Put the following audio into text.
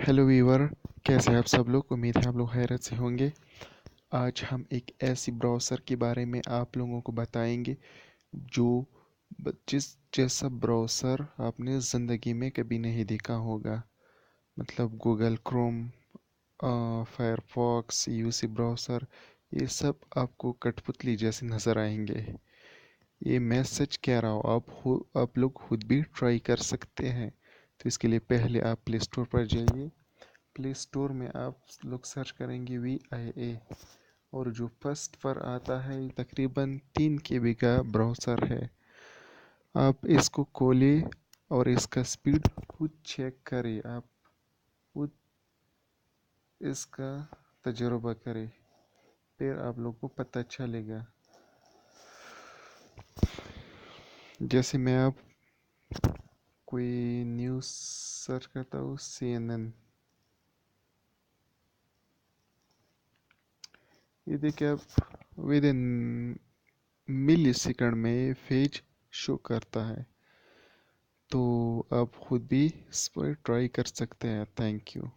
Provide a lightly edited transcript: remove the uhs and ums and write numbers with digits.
Hello Weaver. कैसे हैं आप सब लोग? उम्मीद है आप लोग खैरियत से होंगे। आज हम एक ऐसी ब्राउज़र के बारे में आप लोगों को बताएंगे जो जिस जैसा ब्राउज़र आपने ज़िंदगी में कभी नहीं देखा होगा। मतलब Google Chrome, Firefox, UC browser, ये सब आपको कठपुतली जैसे नज़र आएंगे। ये मैं सच कह रहा हूँ, आप लोग खुद भी ट्राई कर सकते हैं। तो इसके लिए पहले आप प्ले स्टोर पर जाइए। प्ले स्टोर में आप लोग सर्च करेंगे VIA, और जो फर्स्ट पर आता है ये तकरीबन 3 KB का ब्राउज़र है। आप इसको खोलिए और इसका स्पीड खुद चेक करें। आप खुद इसका तजुर्बा करें, फिर आप लोग को पता चलेगा। जैसे मैं आप कोई न्यूज़ सर्च करता हूँ, CNN। ये देखिए, आप विद इन मिली सेकंड में पेज शो करता है। तो आप खुद भी इस पर ट्राई कर सकते हैं। Thank you.